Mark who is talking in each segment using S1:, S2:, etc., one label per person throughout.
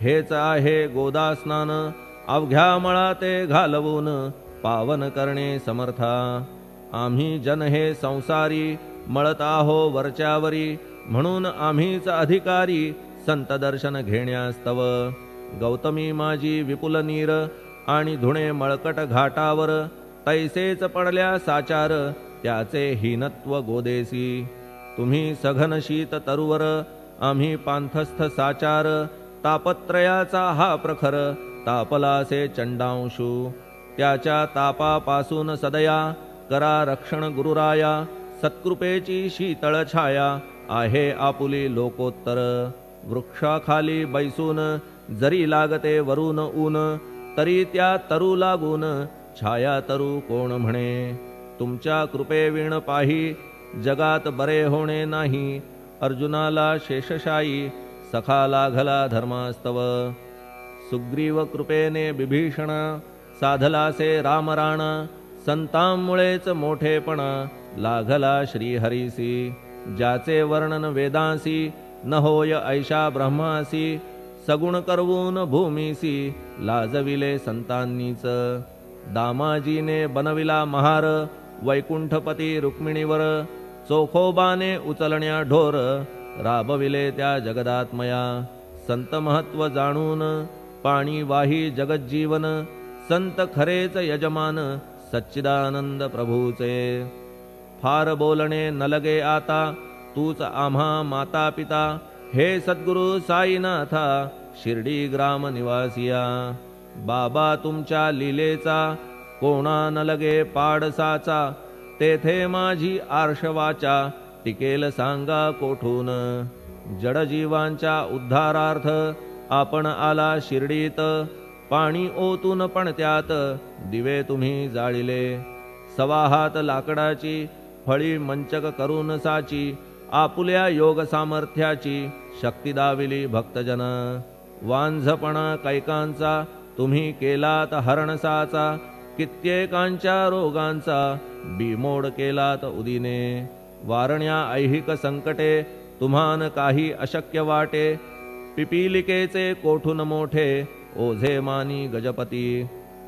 S1: हेच आहे गोदा स्नान, अवघ्या मळा ते घालवून पावन करणे समर्था. आम्ही जन हे संसारी, मळत आहो वरच्यावरी, म्हणून आम्हीच अधिकारी संत दर्शन घेण्यास्तव. गौतमी माझी विपुल नीर, आणि धुणे मळकट घाटावर, तैसेच पडल्या साचार त्याचे हीनत्व गोदेसी. तुम्ही सघन शीत तरुवर, आम्ही पांथस्थ साचार, तापत्रयाचा हा प्रखर तापलासे चंडांशू. त्याच्या तापापासून सदया करा रक्षण गुरुराया, सत्कृपेची शीतळ छाया आहे आपुली लोकोत्तर. वृक्षाखाली बैसून जरी लागते वरून ऊन, तरी त्या तरू लागून छाया तरू कोण म्हणे. तुमच्या कृपेविण पाही जगात बरे होणे नाही, अर्जुनाला शेषशायी सखा लागला धर्मास्तव. सुग्रीव कृपेने बिभीषण साधलासे रामराण, संतांमुळेच मोठेपण लागला श्रीहरीसी. ज्याचे वर्णन वेदांसी न होय ऐशा ब्रह्मासी, सगुण करवून भूमीसी लाजविले संतांनीच. दामाजीने बनविला महार वैकुंठपती रुक्मिणीवर, चोखोबाने उचलण्या ढोर राबविले त्या जगदात्मया. संत महत्व जाणून पाणी वाही जगज्जीवन, संत खरेच यजमान सच्चिदानंद प्रभूचे. फार बोलणे न लगे आता, तूच आम्हा माता पिता. हे सद्गुरु साईनाथा शिर्डी ग्राम निवासिया. बाबा तुमच्या लीलेचा कोणा न लगे पाडसाचा, तेथे माझी आर्षवाचा टिकेल सांगा कोठून. जडजीवांच्या उद्धारार्थ आपण आला शिर्डीत, पाणी ओतून पण त्यात दिवे तुम्ही जाळिले. सवा हात लाकडाची फळी मंचक करून साची, आपुल्या योग सामर्थ्याची शक्ती दाविली भक्तजन. वांझपणा कैकांचा तुम्ही केलात हरणसाचा, कित्येकांच्या रोगांचा बिमोड केलात उदिने. वारण्या ऐहिक संकटे तुम्हान काही अशक्य वाटे, पिपीलिकेचे कोठून मोठे ओझे मानी गजपती.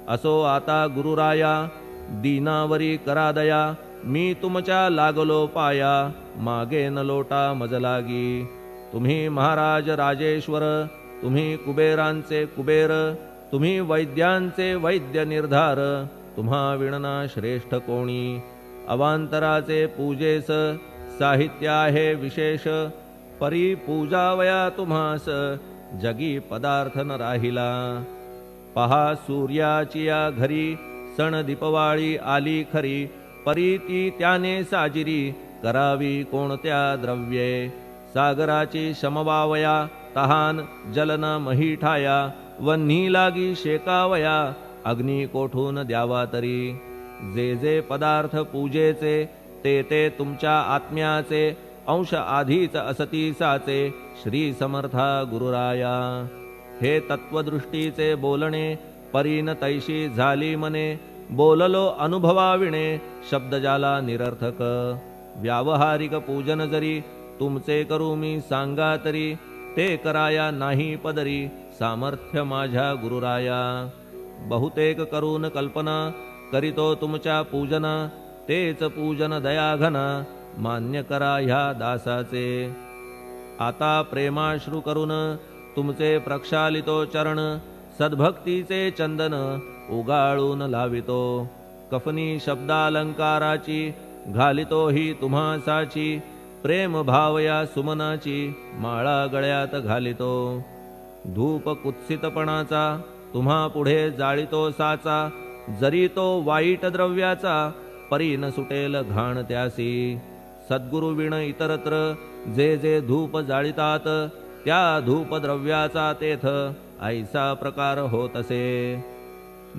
S1: असो आता गुरुराया दीनावरी करा दया, मी तुमच्या लागलो पाया मागे न लोटा मज लागी. तुम्ही महाराज राजेश्वर, तुम्ही कुबेरांचे कुबेर, तुम्ही वैद्यांचे वैद्य निर्धार, तुम्हा विणना श्रेष्ठ कोणी. अवांतराचे पूजेस साहित्य आहे विशेष, परी पूजावया तुम्हास जगी पदार्थ न राहिला. पहा सूर्याची या घरी सण दीपवाळी आली खरी, परी ती त्याने साजिरी करावी कोणत्या द्रव्ये. सागराची शमवावया तहान जलन मही ठाया, वन्ही लागी शेकावया अग्नी कोठून द्यावा तरी. जे जे पदार्थ पूजेचे ते ते तुमच्या आत्म्याचे, अंश आधीच असतीसाचे श्री समर्था गुरुराया. हे तत्वदृष्टीचे बोलणे परीन तैशी झाली मने, बोललो अनुभवाविणे शब्द जाला निरर्थक. व्यावहारिक पूजन जरी तुमचे करू मी सांगा तरी, ते कराया नाही पदरी सामर्थ्य माझ्या गुरुराया. बहुतेक करून कल्पना करीतो तुमच्या पूजन, तेच पूजन दयाघन मान्य करा ह्या दासाचे. आता प्रेमाश्रू करून तुमचे प्रक्षालितो चरण, सद्भक्तीचे चंदन उगाळून लावितो. कफनी शब्दालंकाराची घालितो ही तुम्हासाची, प्रेम भाव या सुमनाची माळा गळ्यात घालितो. धूप कुत्सितपणाचा तुम्हा पुढे जाळितो साचा, जरी तो वाईट द्रव्याचा परी न सुटेल घाण त्यासी. सद्गुरु विण इतरत्र जे जे धूप जाळितात, त्या धूप द्रव्याचा तेथ ऐसा प्रकार होत असे.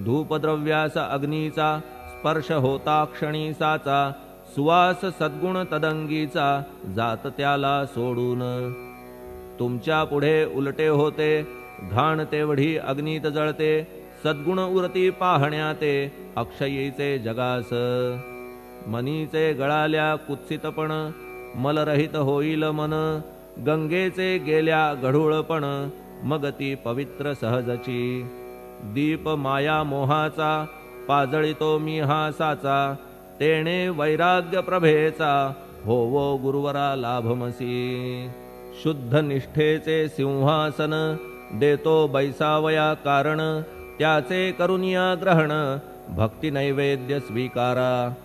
S1: धूपद्रव्यास अग्नीचा स्पर्श होता क्षणी साचा, सुवास सद्गुण तदंगीचा जात त्याला सोडून. तुमच्या पुढे उलटे होते घाण तेवढी अग्नीत जळते, सद्गुण उरती पाहण्या ते अक्षयीचे जगास. मनीचे गळाल्या कुत्सितपण मलरहित होईल मन, गंगेचे गेल्या गढूळपण मग ती पवित्र सहजची. दीप माया मोहाचा पाजळितो मी हा साचा, तेणे वैराग्य प्रभेचा होवो गुरुवरा लाभमसी. शुद्ध निष्ठेचे सिंहासन देतो बैसावया कारण, त्याचे करुनिया ग्रहण भक्ती नैवेद्य स्वीकारा.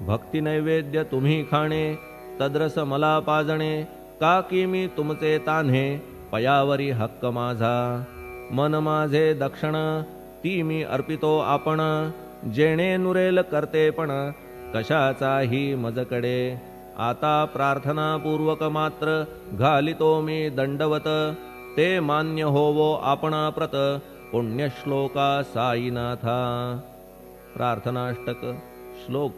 S1: भक्ती नैवेद्य तुम्ही खाणे तद्रस मला पाजणे, का की मी तुमचे तान्हे पयावरी हक्क माझा. मन माझे दक्षिण ती मी अर्पितो आपण, जेणे नुरेल करतेपण कशाचाही मजकडे. आता प्रार्थनापूर्वक मात्र घालितो मी दंडवत, ते मान्य होवो आपणा प्रत पुण्यश्लोका साईनाथा. प्रार्थनाष्टक. श्लोक.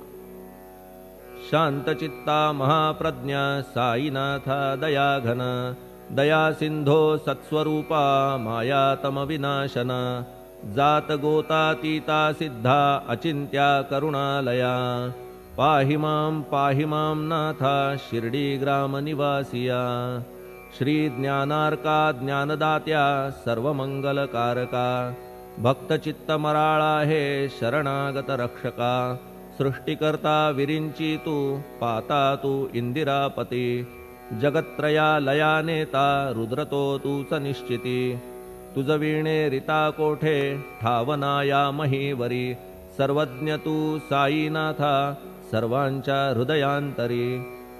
S1: शांतचित्ता महाप्रज्ञा साईनाथा दयाघन, दया सिंधो सत्स्वरूपा मायातम विनाशन. जात गोतातीता सिद्धा अचिंत्या करुणालया, पाहि मां नाथा शिर्डी ग्राम निवासिया. श्री ज्ञानार्का ज्ञानदात्या सर्वमंगलकारका, भक्तचित्त मराळा हे शरणागत रक्षका. सृष्टिकर्ता विरिंची तू पाता तू इंदिरापती, जगत्त्रया लया नेता रुद्रतो तूच निश्चिती. तुझ वीणे रिता कोठे ठावनाया महीवरी, सर्वज्ञ तू साईनाथा सर्वांच्या हृदयांतरी.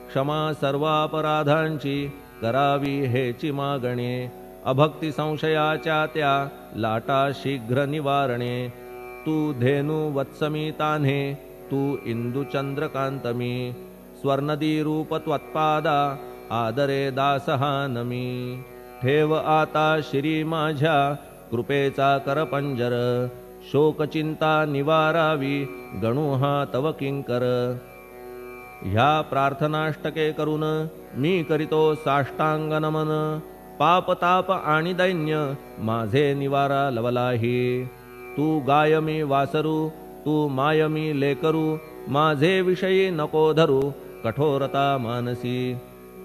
S1: क्षमा सर्वापराधांची करावी हेची मागणे, अभक्ती संशयाच्या त्या लाटा शीघ्र निवारणे. तू धेनु वत्समी तान्हे तू इंदुचंद्रकांतमी, स्वर्णदी रूप त्वत्पादा आदरे दासहा नमी. ठेव आता शिरी माझ्या कृपेचा करपंजर, शोकचिंता निवारावी गणू हा तव किंकर. ह्या प्रार्थनाष्टके करून मी करीतो साष्टांग नमन, पाप ताप आणि दैन्य माझे निवारा लवलाही. तू गाय मी वासरू तू माय मी लेकरू, माझे विषयी नको धरू कठोरता मानसी.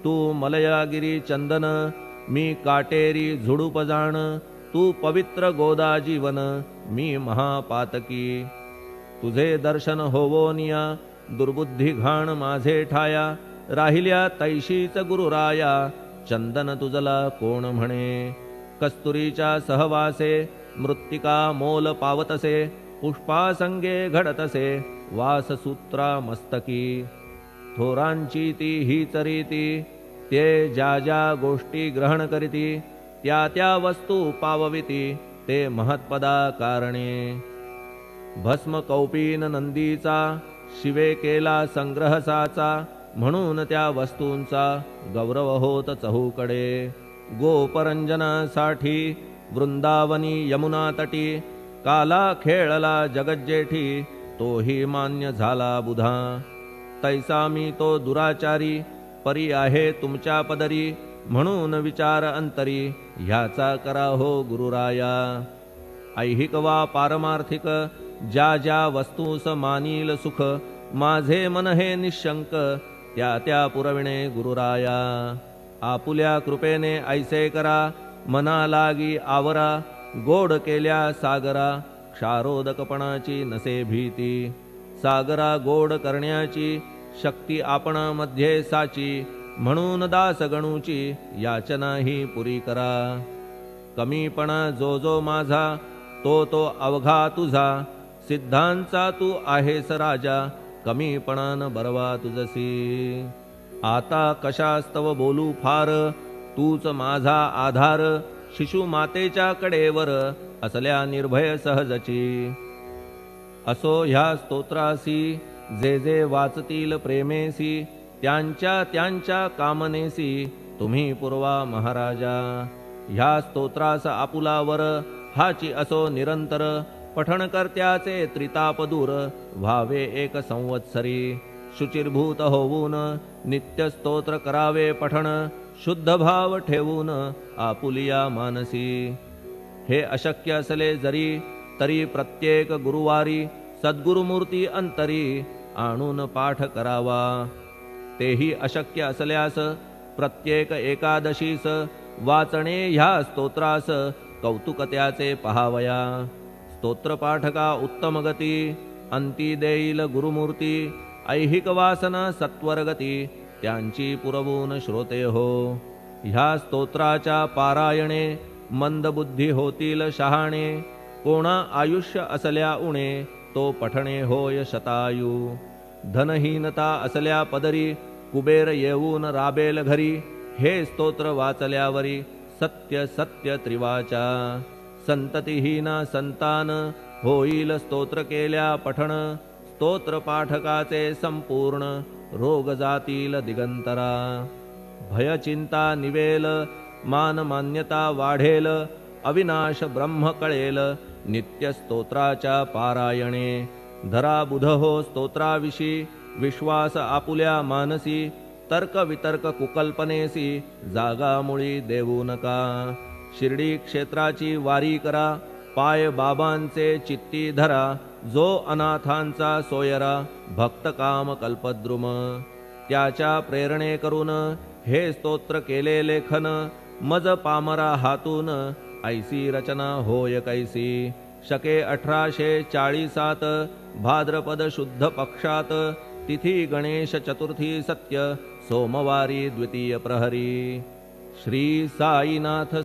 S1: तू मलयागिरी चंदन मी काटेरी झुडूप जाण, तू पवित्र गोदा जीवन मी महापातकी. तुझे दर्शन होवोनिया दुर्बुद्धी घाण माझे ठाया, राहिल्या तैशीच गुरुराया चंदन तुझला कोण म्हणे. कस्तुरीच्या सहवासे मृत्तिका मोल पावतसे, पुष्पासंगे घडतसे वाससूत्रा मस्तकी. थोरांची ती हीच रीती, ते ज्या ज्या गोष्टी ग्रहण करीती, त्या त्या वस्तू पावविती ते महत्पदा कारणे. भस्म कौपीन नंदीचा शिवे केला संग्रह साचा, म्हणून त्या वस्तूंचा गौरव होत चहूकडे. गोपरंजनासाठी वृंदावनी यमुना तटी, काला खेळला जगज्जेठी तोही मान्य झाला बुधा. तैसा मी तो दुराचारी परी आहे तुमच्या पदरी, म्हणून विचार अंतरी ह्याचा करा हो गुरुराया. ऐहिक वा पारमार्थिक ज्या ज्या वस्तूस मानील सुख, माझे मन हे निशंक त्या त्या पुरविणे गुरुराया. आपुल्या कृपेने ऐसे करा मना लागी आवरा, गोड केल्या सागरा क्षारोदकपणाची नसे भीती. सागरा गोड करण्याची शक्ती आपणामध्ये साची, म्हणून दास गणूची याचना ही पुरी करा. कमीपणा जो जो माझा तो तो अवघा तुझा, सिद्धांचा तू आहेस राजा कमीपणान बरवा तुझसी. आता कशास्तव बोलू फार तूच माझा आधार, शिशु मातेच्या कडेवर असल्या निर्भय सहजची. असो ह्या स्तोत्रासी जे जे वाचतील प्रेमेसी, त्यांच्या त्यांच्या कामनेसी तुम्ही पुरवा महाराजा. ह्या स्तोत्रास आपुलावर हाची असो निरंतर, पठण करत्याचे त्रिताप दूर व्हावे एक संवत्सरी. शुचिर्भूत होऊन नित्य स्तोत्र करावे पठण, शुद्ध भाव ठेवून आपुलिया मानसी. हे अशक्य असले जरी तरी प्रत्येक गुरुवारी सद्गुरुमूर्ती अंतरी आणून पाठ करावा. तेही अशक्य असल्यास प्रत्येक एकादशीस वाचणे ह्या स्तोत्रास कौतुक त्याचे पहावया. स्तोत्रपाठका उत्तम गती, अंती देईल गुरुमूर्ती. ऐहिक वासना सत्वरगती, त्यांची पुरवून श्रोते हो. ह्या स्तोत्राच्या पारायणे मंदबुद्धी होतील शहाणे. कोणा आयुष्य असल्या उणे, तो पठणे होय शतायू. धनहीनता असल्या पदरी, कुबेर येऊन राबेल घरी. हे स्तोत्र वाचल्यावरी सत्य सत्य त्रिवाचा. संततिहीना संतान, होईल स्तोत्र केल्या पठण. स्तोत्र पाठकाचे संपूर्ण, रोग जातील दिगंतरा. भयचिंता निवेल, मान मान्यता वाढेल. अविनाश ब्रह्म कळेल, नित्य स्तोत्राच्या पारायणे. धरा बुध हो स्तोत्राविषयी, विश्वास आपुल्या मानसी. तर्क वितर्क कुकल्पनेसी, जागा मुळी देऊ नका. शिर्डी क्षेत्राची वारी करा, पाय बाबांचे चित्ती धरा. जो अनाथांचा सोयरा, भक्त काम कल्पद्रुम. त्याच्या प्रेरणे करून हे स्तोत्र केले लेखन. मज पामरा हातून, ऐसी रचना होय कैसी. शके 1840 भाद्रपद शुद्ध पक्षात. तिथी गणेश चतुर्थी सत्य, सोमवारी द्वितीय प्रहरी. श्री साईनाथ